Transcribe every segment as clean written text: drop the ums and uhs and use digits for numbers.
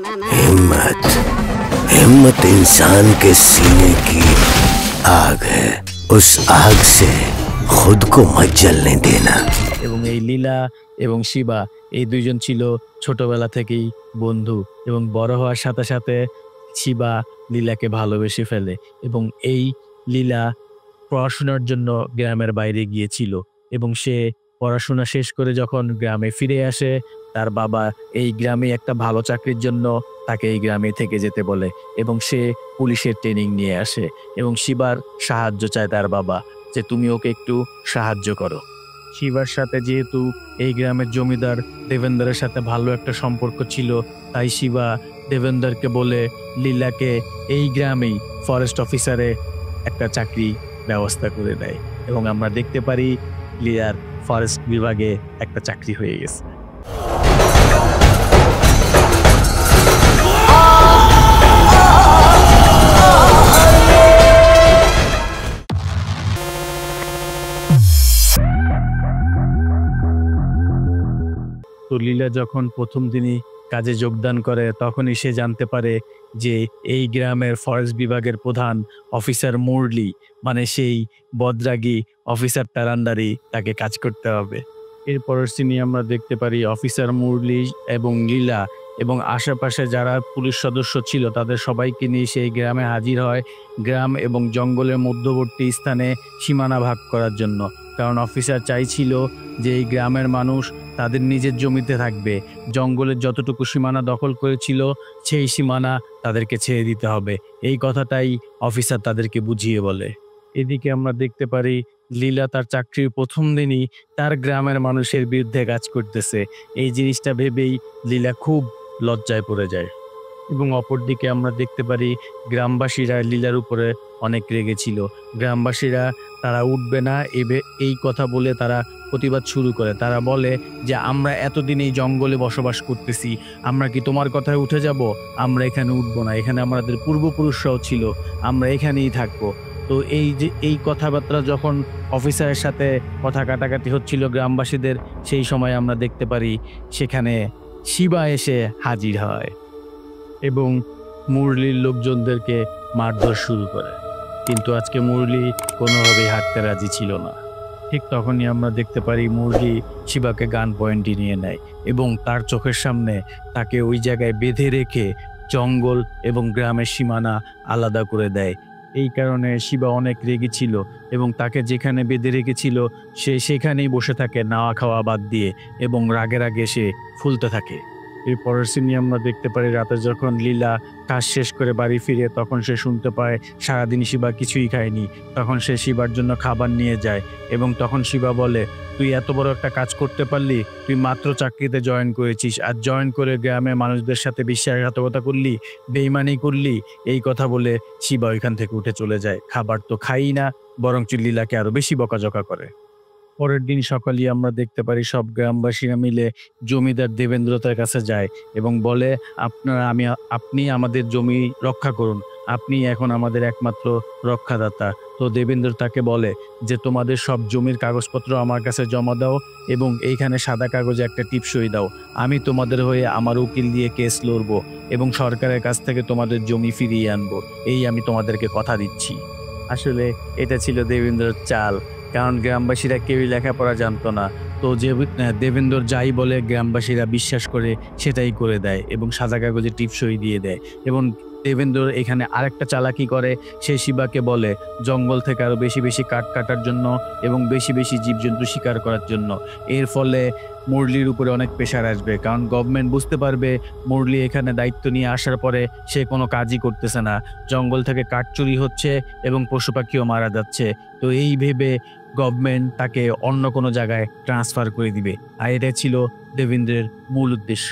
हिम्मत हिम्मत इंसान के सीने की आग है। उस आग से खुद को मत जलने देना। এবং এই লীলা এবং শিবা এই দুইজন ছিল ছোটবেলা থেকেই বন্ধু এবং বড় হওয়ার সাথে সাথে শিবা লীলাকে ভালোবেসে ফেলে এবং এই লীলা পড়াশোনার জন্য গ্রামের বাইরে গিয়েছিল এবং সে পড়াশোনা শেষ করে যখন গ্রামে ফিরে আসে তার বাবা এই গ্রামে একটা ভালো চাকরির জন্য তাকে এই গ্রামে থেকে যেতে বলে এবং সে পুলিশের ট্রেনিং নিয়ে আসে এবং শিবার সাহায্য চায় তার বাবা যে তুমি ওকে একটু সাহায্য করো। শিবার সাথে যেহেতু এই গ্রামের জমিদার দেবেন্দ্রের সাথে ভালো একটা সম্পর্ক ছিল তাই শিবা দেবেন্দ্রকে বলে লীলাকে এই গ্রামেই ফরেস্ট অফিসারে একটা চাকরি ব্যবস্থা করে দেয় এবং আমরা দেখতে পারি লীলার ফরেস্ট বিভাগে একটা চাকরি হয়ে গেছে। তো লীলা যখন প্রথম দিনই কাজে যোগদান করে তখনই সে জানতে পারে যে এই গ্রামের ফরেস্ট বিভাগের প্রধান অফিসার মুরলি মানে সেই বদরাগী অফিসার তার আন্ডারে তাকে কাজ করতে হবে। এরপরের সিনে আমরা দেখতে পারি অফিসার মুরলি এবং লীলা এবং আশেপাশে যারা পুলিশ সদস্য ছিল তাদের সবাইকে নিয়ে সেই গ্রামে হাজির হয় গ্রাম এবং জঙ্গলের মধ্যবর্তী স্থানে সীমানা ভাগ করার জন্য, কারণ অফিসার চাইছিল যে এই গ্রামের মানুষ তাদের নিজের জমিতে থাকবে, জঙ্গলের যতটুকু সীমানা দখল করেছিল সেই সীমানা তাদেরকে ছেড়ে দিতে হবে। এই কথাটাই অফিসার তাদেরকে বুঝিয়ে বলে। এদিকে আমরা দেখতে পারি লীলা তার চাকরির প্রথম দিনই তার গ্রামের মানুষের বিরুদ্ধে কাজ করতেছে। এই জিনিসটা ভেবেই লীলা খুব লজ্জায় পড়ে যায় এবং অপরদিকে আমরা দেখতে পারি গ্রামবাসীরা লীলার উপরে অনেক রেগেছিল। গ্রামবাসীরা তারা উঠবে না এই কথা বলে তারা প্রতিবাদ শুরু করে। তারা বলে যে আমরা এতদিন এই জঙ্গলে বসবাস করতেছি, আমরা কি তোমার কথায় উঠে যাব? আমরা এখানে উঠবো না, এখানে আমাদের পূর্বপুরুষরাও ছিল, আমরা এখানেই থাকবো। তো এই যে এই কথাবার্তা যখন অফিসারের সাথে কথা কাটাকাটি হচ্ছিল গ্রামবাসীদের, সেই সময় আমরা দেখতে পারি সেখানে শিবা এসে হাজির হয় এবং মুরলির লোকজনদেরকে মারধর শুরু করে, কিন্তু আজকে মুরলি কোনোভাবেই হাঁটতে রাজি ছিল না। ঠিক তখনই আমরা দেখতে পারি মুরলি শিবাকে গান পয়েন্টে নিয়ে নেয় এবং তার চোখের সামনে তাকে ওই জায়গায় বেঁধে রেখে জঙ্গল এবং গ্রামের সীমানা আলাদা করে দেয়। এই কারণে শিবা অনেক রেগে ছিল এবং তাকে যেখানে বেঁধে রেখেছিল সে সেখানেই বসে থাকে নাওয়া খাওয়া বাদ দিয়ে এবং রাগে রাগে সে ফুলতে থাকে। এর পরের সিনে আমরা দেখতে পারি রাতে যখন লীলা কাজ শেষ করে বাড়ি ফিরে তখন সে শুনতে পায় সারাদিন শিবা কিছুই খায়নি। তখন সে শিবার জন্য খাবার নিয়ে যায় এবং তখন শিবা বলে, তুই এত বড় একটা কাজ করতে পারলি, তুই মাত্র চাকরিতে জয়েন করেছিস আর জয়েন করে গ্রামের মানুষদের সাথে বিশ্বাসঘাতকতা করলি, বেইমানি করলি। এই কথা বলে শিবা ওইখান থেকে উঠে চলে যায়। খাবার তো খাই না, বরঞ্চ লীলাকে আরো বেশি বকাঝকা করে। পরের দিন সকালে আমরা দেখতে পারি সব গ্রামবাসীরা মিলে জমিদার দেবেন্দ্রতার কাছে যায় এবং বলে, আপনি আমাদের জমি রক্ষা করুন, আপনি এখন আমাদের একমাত্র রক্ষাদাতা। তো দেবেন্দ্র তাকে বলে যে তোমাদের সব জমির কাগজপত্র আমার কাছে জমা দাও এবং এইখানে সাদা কাগজে একটা টিপসই দাও, আমি তোমাদের হয়ে আমার উকিল দিয়ে কেস লড়বো এবং সরকারের কাছ থেকে তোমাদের জমি ফিরিয়ে আনবো, এই আমি তোমাদেরকে কথা দিচ্ছি। আসলে এটা ছিল দেবেন্দ্রের চাল, কারণ গ্রামবাসীরা কেউই লেখাপড়া জানতো না। তো যে দেবেন্দ্র যাই বলে গ্রামবাসীরা বিশ্বাস করে সেটাই করে দেয় এবং সাদা কাগজে টিপসই দিয়ে দেয়। এবং দেবেন্দ্র এখানে আরেকটা চালাকি করে, সে শিবাকে বলে জঙ্গল থেকে আরো বেশি বেশি কাঠ কাটার জন্য এবং বেশি বেশি জীবজন্তু শিকার করার জন্য। এর ফলে মুরলির উপরে অনেক প্রেশার আসবে, কারণ গভর্নমেন্ট বুঝতে পারবে মুরলি এখানে দায়িত্ব নিয়ে আসার পরে সে কোনো কাজই করতেছে না, জঙ্গল থেকে কাঠ চুরি হচ্ছে এবং পশু পাখিও মারা যাচ্ছে। তো এই ভেবে গভর্নমেন্ট তাকে অন্য কোনো জায়গায় ট্রান্সফার করে দিবে, আর এটা ছিল দেবেন্দ্রের মূল উদ্দেশ্য।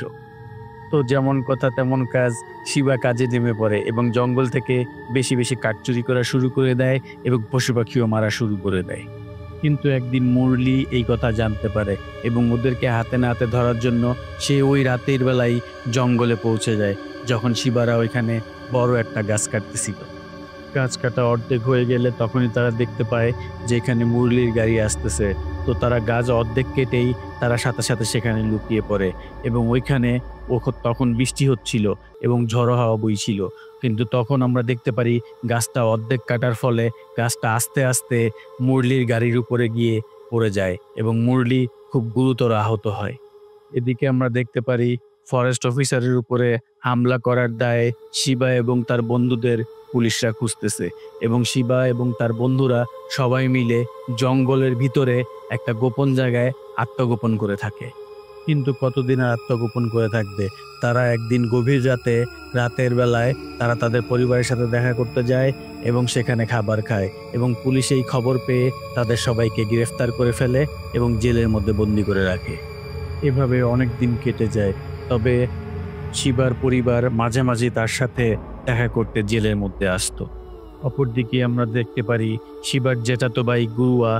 তো যেমন কথা তেমন কাজ, শিবা কাজে নেমে পড়ে এবং জঙ্গল থেকে বেশি বেশি কাঠ চুরি করা শুরু করে দেয় এবং পশু পাখিও মারা শুরু করে দেয়। কিন্তু একদিন মুরলি এই কথা জানতে পারে এবং ওদেরকে হাতে নাতে ধরার জন্য সে ওই রাতের বেলায় জঙ্গলে পৌঁছে যায় যখন শিবারা ওইখানে বড় একটা গাছ কাটতেছিল। গাছ কাটা অর্ধেক হয়ে গেলে তখনই তারা দেখতে পায় যে এখানে মুরলির গাড়ি আসতেছে। তো তারা গাছ অর্ধেক কেটেই তারা সাথে সাথে সেখানে লুকিয়ে পড়ে এবং ওইখানে তখন বৃষ্টি হচ্ছিল এবং ঝড়ো হাওয়া বইছিল। কিন্তু তখন আমরা দেখতে পারি গাছটা অর্ধেক কাটার ফলে গাছটা আস্তে আস্তে মুরলির গাড়ির উপরে গিয়ে পড়ে যায় এবং মুরলি খুব গুরুতর আহত হয়। এদিকে আমরা দেখতে পারি ফরেস্ট অফিসারের উপরে হামলা করার দায়ে শিবা এবং তার বন্ধুদের পুলিশরা খুঁজতেছে এবং শিবা এবং তার বন্ধুরা সবাই মিলে জঙ্গলের ভিতরে একটা গোপন জায়গায় আত্মগোপন করে থাকে। কিন্তু কতদিন আর আত্মগোপন করে থাকবে? তারা একদিন গভীর রাতের বেলায় তারা তাদের পরিবারের সাথে দেখা করতে যায় এবং সেখানে খাবার খায় এবং পুলিশ এই খবর পেয়ে তাদের সবাইকে গ্রেফতার করে ফেলে এবং জেলের মধ্যে বন্দি করে রাখে। এভাবে অনেক দিন কেটে যায়। তবে শিবার পরিবার মাঝে মাঝে তার সাথে দেখা করতে জেলের মধ্যে আসতো। অপরদিকে আমরা দেখতে পারি শিবার জ্যাঠাতো ভাই গুরুয়া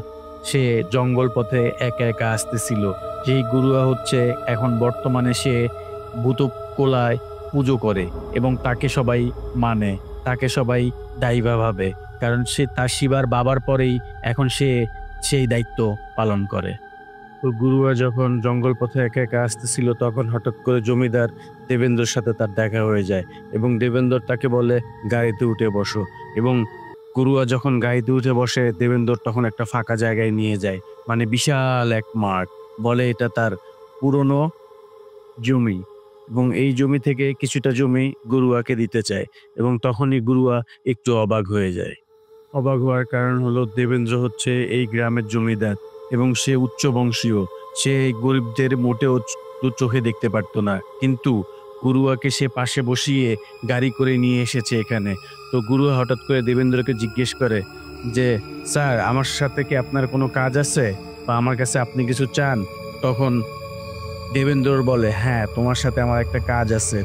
সে জঙ্গল পথে একা একা আসতেছিল। যেই গুরুয়া হচ্ছে এখন বর্তমানে সে ভূতকোলায় পুজো করে এবং তাকে সবাই মানে, তাকে সবাই দাইবা ভাবে, কারণ সে তার শিবার বাবার পরেই এখন সে সেই দায়িত্ব পালন করে। তো গুরুয়া যখন জঙ্গল পথে একা একা আসতেছিল তখন হঠাৎ করে জমিদার দেবেন্দ্রর সাথে তার দেখা হয়ে যায় এবং দেবেন্দ্র তাকে বলে গাড়িতে উঠে বসো এবং গুরুয়া যখন গাড়িতে উঠে বসে দেবেন্দ্র তখন একটা ফাঁকা জায়গায় নিয়ে যায়, মানে বিশাল এক মাঠ, বলে এটা তার পুরনো জমি এবং এই জমি থেকে কিছুটা জমি গুরুয়াকে দিতে চায় এবং তখনই গুরুয়া একটু অবাক হয়ে যায়। অবাক হওয়ার কারণ হলো দেবেন্দ্র হচ্ছে এই গ্রামের জমিদার এবং সে উচ্চ বংশীয়, সে গরিবদের মোটেও চোখে দেখতে পারতো না, কিন্তু গুরুয়াকে সে পাশে বসিয়ে গাড়ি করে নিয়ে এসেছে এখানে। তো গুরুয়া হঠাৎ করে দেবেন্দ্রকে জিজ্ঞেস করে যে স্যার, আমার সাথে কি আপনার কোনো কাজ আছে বা আমার কাছে আপনি কিছু চান? তখন দেবেন্দ্র বলে হ্যাঁ, তোমার সাথে আমার একটা কাজ আছে,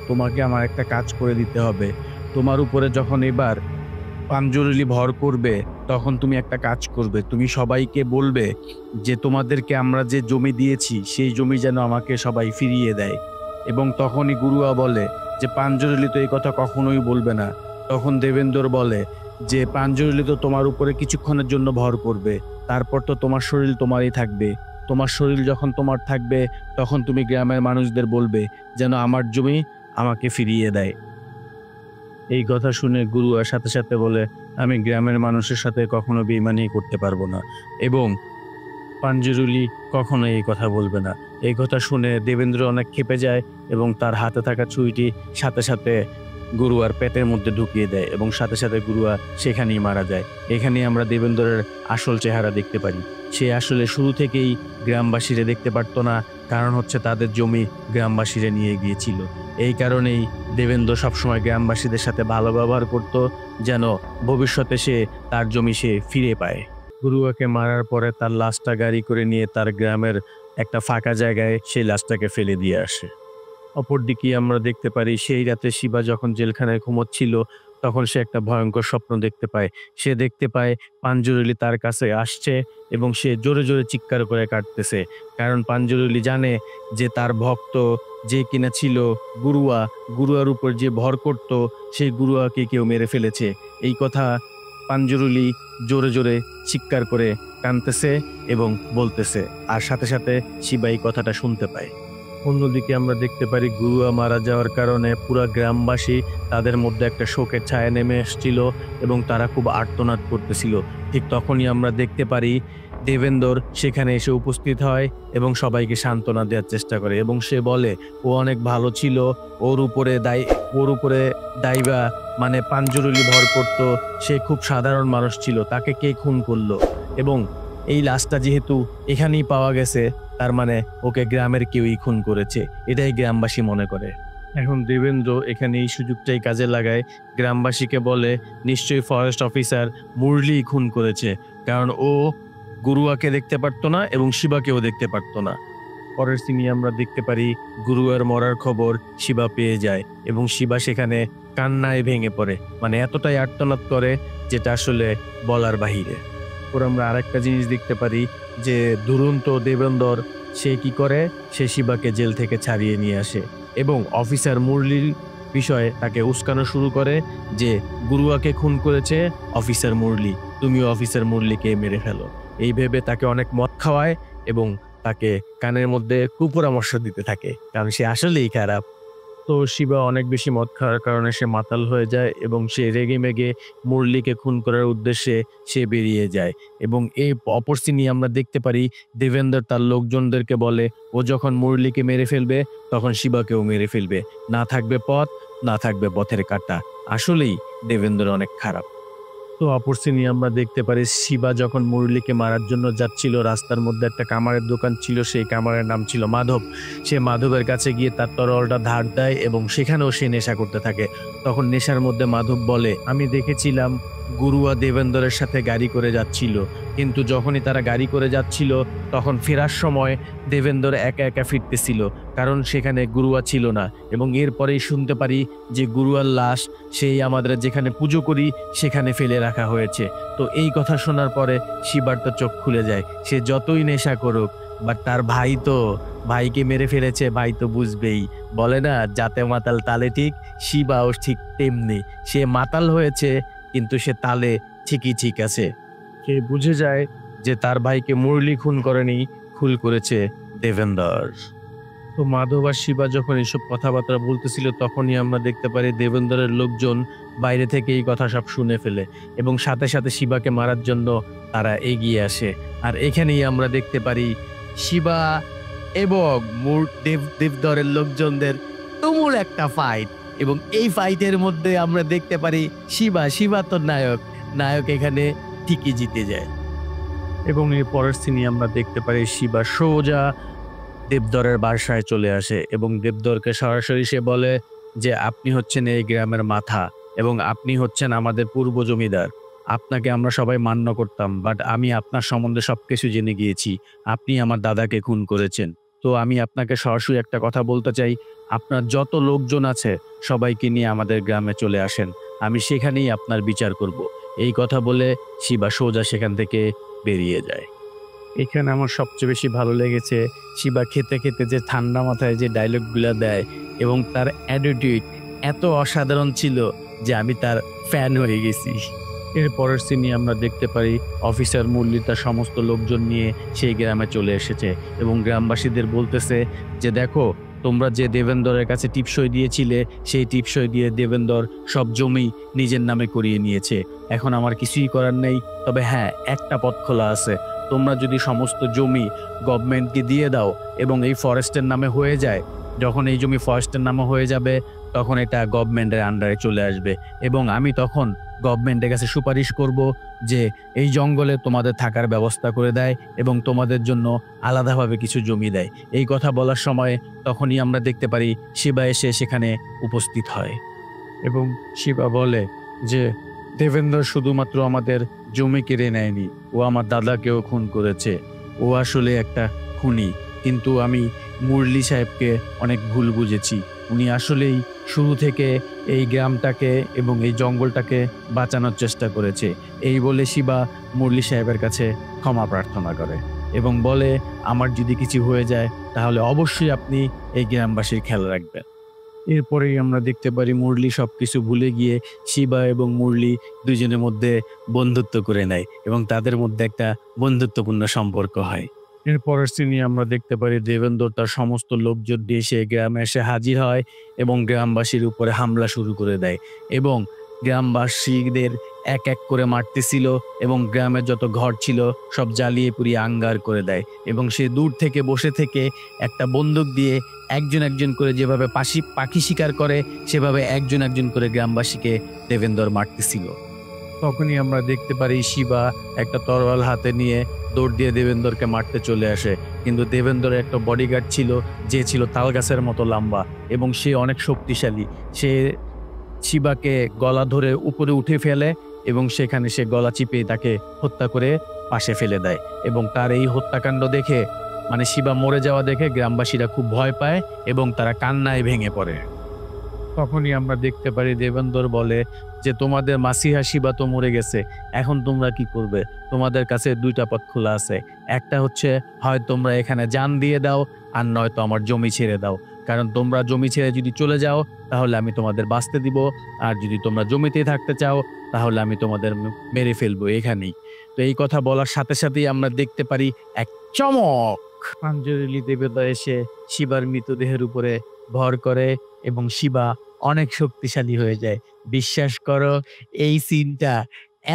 তোমাকে আমার একটা কাজ করে দিতে হবে। তোমার উপরে যখন এবার পাঞ্জরুলি ভর করবে তখন তুমি একটা কাজ করবে, তুমি সবাইকে বলবে যে তোমাদেরকে আমরা যে জমি দিয়েছি সেই জমি যেন আমাকে সবাই ফিরিয়ে দেয়। এবং তখনই গুরুয়া বলে যে পাঞ্জরুলি তো এই কথা কখনোই বলবে না। তখন দেবেন্দ্র বলে যে পাঞ্জরুলি তো তোমার উপরে কিছুক্ষণের জন্য ভর করবে, তারপর তো তোমার শরীর তোমারই থাকবে। তোমার শরীর যখন তোমার থাকবে তখন তুমি গ্রামের মানুষদের বলবে যেন আমার জমি আমাকে ফিরিয়ে দেয়। এই কথা শুনে গুরুয়ার সাথে সাথে বলে আমি গ্রামের মানুষের সাথে কখনো বেইমানি করতে পারবো না এবং পাঞ্জরুলি কখনো এই কথা বলবে না। এই কথা শুনে দেবেন্দ্র অনেক ক্ষেপে যায় এবং তার হাতে থাকা ছুরিটি সাথে সাথে গুরুয়ার পেটের মধ্যে ঢুকিয়ে দেয় এবং সাথে সাথে গুরুয়া সেখানেই মারা যায়। এখানেই আমরা দেবেন্দ্রের আসল চেহারা দেখতে পারি। সে আসলে শুরু থেকেই গ্রামবাসীরা দেখতে পারতো না, কারণ হচ্ছে তাদের জমি গ্রামবাসীরা নিয়ে গিয়েছিল। এই কারণেই দেবেন্দ্র সবসময় গ্রামবাসীদের সাথে ভালো ব্যবহার করত, যেন ভবিষ্যতে সে তার জমি সে ফিরে পায়। গুরুয়াকে মারার পরে তার লাশটা গাড়ি করে নিয়ে তার গ্রামের একটা ফাঁকা জায়গায় সেই লাশটাকে ফেলে দিয়ে আসে। অপরদিকে আমরা দেখতে পারি সেই রাতে শিবা যখন জেলখানায় ঘুমোচ্ছিল তখন সে একটা ভয়ঙ্কর স্বপ্ন দেখতে পায়। সে দেখতে পায় পাঞ্জরুলি তার কাছে আসছে এবং সে জোরে জোরে চিৎকার করে কাটতেছে, কারণ পাঞ্জরুলি জানে যে তার ভক্ত যে কিনা ছিল গুরুয়ার উপর যে ভর করত সেই গুরুয়াকে কেউ মেরে ফেলেছে। এই কথা পাঞ্জরুলি জোরে জোরে চিৎকার করে কাঁদতেছে এবং বলতেছে, আর সাথে সাথে শিবা এই কথাটা শুনতে পায়। অন্যদিকে আমরা দেখতে পারি গুরুয়া মারা যাওয়ার কারণে পুরা গ্রামবাসী তাদের মধ্যে একটা শোকের ছায়া নেমে এসেছিল এবং তারা খুব আর্তনাদ করতেছিল। ঠিক তখনই আমরা দেখতে পারি দেবেন্দ্র সেখানে এসে উপস্থিত হয় এবং সবাইকে সান্ত্বনা দেওয়ার চেষ্টা করে এবং সে বলে ও অনেক ভালো ছিল, ওর উপরে দাইবা মানে পাঞ্জরুলি ভর করত, সে খুব সাধারণ মানুষ ছিল, তাকে কে খুন করলো এবং এই লাশটা যেহেতু এখানেই পাওয়া গেছে তার মানে ওকে গ্রামের কেউই খুন করেছে, এটাই গ্রামবাসী মনে করে। এখন দেবেন্দ্র এখানে এই সুযোগটাই কাজে লাগায়, গ্রামবাসীকে বলে নিশ্চয়ই ফরেস্ট অফিসার মুরলি খুন করেছে, কারণ ও গুরুয়াকে দেখতে পারতো না এবং শিবাকেও দেখতে পারতো না। পরের সিনে আমরা দেখতে পারি গুরুয়ার মরার খবর শিবা পেয়ে যায় এবং শিবা সেখানে কান্নায় ভেঙে পড়ে, মানে এতটাই আর্তনাদ করে যেটা আসলে বলার বাহিরে। আমরা আরেকটা জিনিস দেখতে পারি যে দুরন্ত দেবেন্দর সে কি করে, সে শিবাকে জেল থেকে ছাড়িয়ে নিয়ে আসে এবং অফিসার মুরলির বিষয়ে তাকে উস্কানো শুরু করে যে গুরুয়াকে খুন করেছে অফিসার মুরলি, তুমিও অফিসার মুরলিকে মেরে ফেলো। এই ভেবে তাকে অনেক মদ খাওয়ায় এবং তাকে কানের মধ্যে কুপরামর্শ দিতে থাকে, কারণ সে আসলেই খারাপ। তো শিবা অনেক বেশি মদ খাওয়ার কারণে সে মাতাল হয়ে যায় এবং সে রেগে মেগে মুরলিকে খুন করার উদ্দেশ্যে সে বেরিয়ে যায়। এবং এই অপর সিনে আমরা দেখতে পারি দেবেন্দর তার লোকজনদেরকে বলে ও যখন মুরলিকে মেরে ফেলবে তখন শিবাকেও মেরে ফেলবে, না থাকবে পথ, না থাকবে পথের কাঁটা। আসলেই দেবেন্দর অনেক খারাপ। তো অপর সিনে আমরা দেখতে পারি শিবা যখন মুরলিকে মারার জন্য যাচ্ছিল, রাস্তার মধ্যে একটা কামারের দোকান ছিল, সেই কামারের নাম ছিল মাধব। সে মাধবের কাছে গিয়ে তার তরোয়ালটা ধার দেয় এবং সেখানেও সে নেশা করতে থাকে। তখন নেশার মধ্যে মাধব বলে, আমি দেখেছিলাম গুরুয়া দেবেন্দরের সাথে গাড়ি করে যাচ্ছিল, কিন্তু যখনই তারা গাড়ি করে যাচ্ছিল তখন ফেরার সময় দেবেন্দর একা একা ফিরতেছিল, কারণ সেখানে গুরুয়া ছিল না। এবং এরপরেই শুনতে পারি যে গুরুয়ার লাশ সেই আমাদের যেখানে পুজো করি সেখানে ফেলে রাখা হয়েছে। তো এই কথা শোনার পরে শিবার তো চোখ খুলে যায়। সে যতই নেশা করুক, বাট তার ভাই তো, ভাইকে মেরে ফেলেছে, ভাই তো বুঝবেই। বলে না যাতে মাতাল তালে ঠিক, শিবাও ঠিক তেমনি। সে মাতাল হয়েছে কিন্তু সে তালে ঠিকই ঠিক আছে। সে বুঝে যায় যে তার ভাইকে মুরলি খুন করেনি, খুন করেছে দেবেন্দর। তো মাধব আর শিবা যখন এইসব কথাবার্তা বলতেছিল তখনই আমরা দেখতে পারি দেবেন্দরের লোকজন বাইরে থেকে এই কথা সব শুনে ফেলে এবং সাথে সাথে শিবাকে মারার জন্য তারা এগিয়ে আসে। আর এখানেই আমরা দেখতে পারি শিবা এবং দেবদরের লোকজনদের তুমুল একটা ফাইট। এবং এই ফাইটের মধ্যে আমরা দেখতে পারি শিবা তো নায়ক এখানে ঠিকই জিতে যায়। এবং এর পরের সিনে আমরা দেখতে পারি শিবা সোজা দেবদরের বাসায় চলে আসে এবং দেবদরকে সরাসরি সে বলে যে আপনি হচ্ছেন এই গ্রামের মাথা এবং আপনি হচ্ছেন আমাদের পূর্ব জমিদার। আপনাকে আমরা সবাই মান্য করতাম, বাট আমি আপনার সম্বন্ধে সবকিছু জেনে গিয়েছি। আপনি আমার দাদাকে খুন করেছেন। তো আমি আপনাকে সরাসরি একটা কথা বলতে চাই, আপনার যত লোকজন আছে সবাইকে নিয়ে আমাদের গ্রামে চলে আসেন, আমি সেখানেই আপনার বিচার করব। এই কথা বলে শিবা সোজা সেখান থেকে বেরিয়ে যায়। এখানে আমার সবচেয়ে বেশি ভালো লেগেছে শিবা খেতে খেতে যে ঠান্ডা মাথায় যে ডায়লগগুলো দেয় এবং তার অ্যাটিটিউড এত অসাধারণ ছিল যে আমি তার ফ্যান হয়ে গেছি। এর পরের সিনে আমরা দেখতে পারি অফিসার মুরলি তার সমস্ত লোকজন নিয়ে সেই গ্রামে চলে এসেছে এবং গ্রামবাসীদের বলতেছে যে দেখো, তোমরা যে দেবেন্দরের কাছে টিপসই দিয়েছিলে সেই টিপসই দিয়ে দেবেন্দর সব জমি নিজের নামে করিয়ে নিয়েছে। এখন আমার কিছুই করার নেই, তবে হ্যাঁ, একটা পথ খোলা আছে। তোমরা যদি সমস্ত জমি গভর্নমেন্টকে দিয়ে দাও এবং এই ফরেস্টের নামে হয়ে যায়, যখন এই জমি ফরেস্টের নামে হয়ে যাবে তখন এটা গভর্নমেন্টের আন্ডারে চলে আসবে এবং আমি তখন গভর্নমেন্টের কাছে সুপারিশ করব যে এই জঙ্গলে তোমাদের থাকার ব্যবস্থা করে দেয় এবং তোমাদের জন্য আলাদাভাবে কিছু জমি দেয়। এই কথা বলার সময় তখনই আমরা দেখতে পারি শিবা এসে সেখানে উপস্থিত হয় এবং শিবা বলে যে দেবেন্দর শুধুমাত্র আমাদের জমি কেড়ে নেয়নি, ও আমার দাদাকেও খুন করেছে। ও আসলে একটা খুনি, কিন্তু আমি মুরলি সাহেবকে অনেক ভুল বুঝেছি। উনি আসলেই শুরু থেকে এই গ্রামটাকে এবং এই জঙ্গলটাকে বাঁচানোর চেষ্টা করেছে। এই বলে শিবা মুরলি সাহেবের কাছে ক্ষমা প্রার্থনা করে এবং বলে আমার যদি কিছু হয়ে যায় তাহলে অবশ্যই আপনি এই গ্রামবাসীর খেয়াল রাখবেন। এরপরেই আমরা দেখতে পারি মুরলি সবকিছু ভুলে গিয়ে শিবা এবং মুরলি দুজনের মধ্যে বন্ধুত্ব করে নেয় এবং তাদের মধ্যে একটা বন্ধুত্বপূর্ণ সম্পর্ক হয়। এরপরের সিনে আমরা দেখতে পারি দেবেন্দর তার সমস্ত লোকজন এসে গ্রামে এসে হাজির হয় এবং গ্রামবাসীর উপরে হামলা শুরু করে দেয় এবং গ্রামবাসীদের এক এক করে মারতেছিল এবং গ্রামের যত ঘর ছিল সব জ্বালিয়ে পুড়িয়ে আঙ্গার করে দেয় এবং সে দূর থেকে বসে থেকে একটা বন্দুক দিয়ে একজন একজন করে যেভাবে পাখি শিকার করে সেভাবে একজন একজন করে গ্রামবাসীকে দেবেন্দর মারতেছিল। তখনই আমরা দেখতে পারি শিবা একটা তরোয়াল হাতে নিয়ে দৌড় দিয়ে দেবেন্দরকে মারতে চলে আসে, কিন্তু দেবেন্দরের একটা বডিগার্ড ছিল যে ছিল তাল গাছের মতো লম্বা এবং সে অনেক শক্তিশালী। সে শিবাকে গলা ধরে উপরে উঠে ফেলে এবং সেখানে সে গলা চিপে তাকে হত্যা করে পাশে ফেলে দেয় এবং তার এই হত্যাকাণ্ড দেখে মানে শিবা মরে যাওয়া দেখে গ্রামবাসীরা খুব ভয় পায় এবং তারা কান্নায় ভেঙে পড়ে। তখনই আমরা দেখতে পারি দেবেন্দর বলে যে তোমাদের মাসিহা শিবা তো মরে গেছে, এখন তোমরা কি করবে? তোমাদের কাছে দুইটা পথ খোলা আছে, একটা হচ্ছে হয় তোমরা এখানে জান দিয়ে দাও আর নয়তো আমার জমি ছেড়ে দাও। কারণ তোমরা জমি ছেড়ে যদি চলে যাও তাহলে আমি তোমাদের বাঁচতে দিব, আর যদি তোমরা জমিতেই থাকতে চাও তাহলে আমি তোমাদের মেরে ফেলবো এখানেই। তো এই কথা বলার সাথে সাথেই আমরা দেখতে পারি এক চমক। পাঞ্জরেলি দেবতা এসে শিবার মৃতদেহের উপরে ভর করে এবং শিবা অনেক শক্তিশালী হয়ে যায়। বিশ্বাস করো, এই সিনটা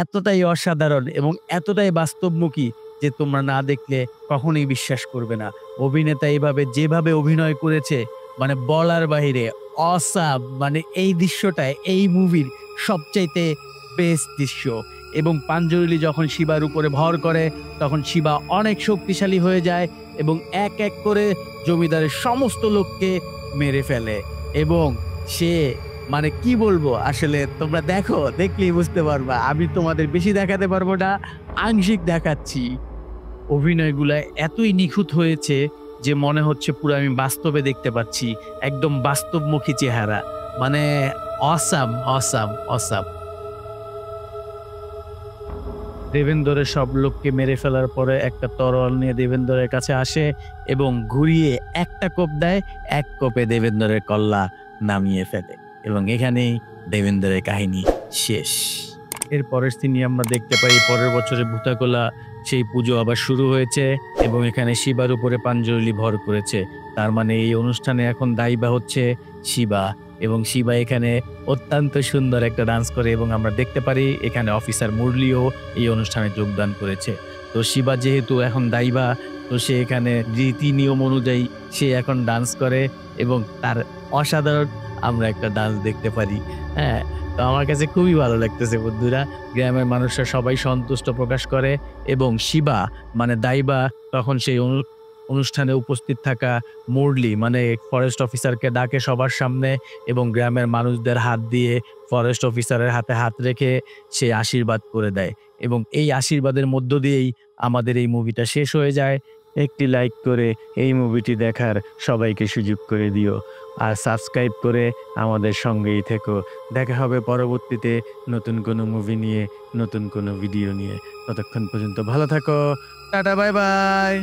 এতটাই অসাধারণ এবং এতটাই বাস্তবমুখী যে তোমরা না দেখলে কখনোই বিশ্বাস করবে না। অভিনেতা এইভাবে যেভাবে অভিনয় করেছে মানে বলার বাহিরে অসাম। মানে এই দৃশ্যটা এই মুভির সবচাইতে বেস্ট দৃশ্য। এবং পাঞ্জরলি যখন শিবার উপরে ভর করে তখন শিবা অনেক শক্তিশালী হয়ে যায় এবং এক এক করে জমিদারের সমস্ত লোককে মেরে ফেলে। এবং সে মানে কি বলবো, আসলে তোমরা দেখো, দেখলেই বুঝতে পারবা। আমি তোমাদের বেশি দেখাতে পারবো না, আংশিক দেখাচ্ছি। অভিনয়গুলা এতই নিখুঁত হয়েছে যে মনে হচ্ছে পুরো আমি বাস্তবে দেখতে পাচ্ছি, একদম বাস্তবমুখী চেহারা। মানে অসাম অসাম অসাম। দেবেন্দরের সব লোককে মেরে ফেলার পরে একটা তরোয়াল নিয়ে দেবেন্দরের কাছে আসে এবং ঘুরিয়ে একটা কোপ দেয়, এক কোপে দেবেন্দরের কল্লা নামিয়ে ফেলে এবং এখানেই দেবেন্দরের কাহিনী শেষ। এর পরের দিনই আমরা দেখতে পাই পরের বছরে ভূতাকোলা সেই পুজো আবার শুরু হয়েছে এবং এখানে শিবার উপরে পাঞ্জরলি ভর করেছে। তার মানে এই অনুষ্ঠানে এখন দায়বা হচ্ছে শিবা এবং শিবা এখানে অত্যন্ত সুন্দর একটা ডান্স করে এবং আমরা দেখতে পারি এখানে অফিসার মুরলিও এই অনুষ্ঠানে যোগদান করেছে। তো শিবা যেহেতু এখন দায়বা, তো সে এখানে রীতি নিয়ম অনুযায়ী সে এখন ডান্স করে এবং তার অসাধারণ আমরা একটা ডান্স দেখতে পারি। হ্যাঁ, তো আমার কাছে খুবই ভালো লাগতেছে বন্ধুরা। গ্রামের মানুষরা সবাই সন্তুষ্ট প্রকাশ করে এবং শিবা মানে দাইবা তখন সেই অনুষ্ঠানে উপস্থিত থাকা মুরলি মানে ফরেস্ট অফিসারকে ডাকে সবার সামনে এবং গ্রামের মানুষদের হাত দিয়ে ফরেস্ট অফিসারের হাতে হাত রেখে সে আশীর্বাদ করে দেয় এবং এই আশীর্বাদের মধ্য দিয়েই আমাদের এই মুভিটা শেষ হয়ে যায়। একটি লাইক করে এই মুভিটি দেখার সবাইকে সুযোগ করে দিও আর সাবস্ক্রাইব করে আমাদের সঙ্গেই থেকো। দেখা হবে পরবর্তীতে নতুন কোনো মুভি নিয়ে, নতুন কোনো ভিডিও নিয়ে। ততক্ষণ পর্যন্ত ভালো থাকো, টাটা, বাই বাই।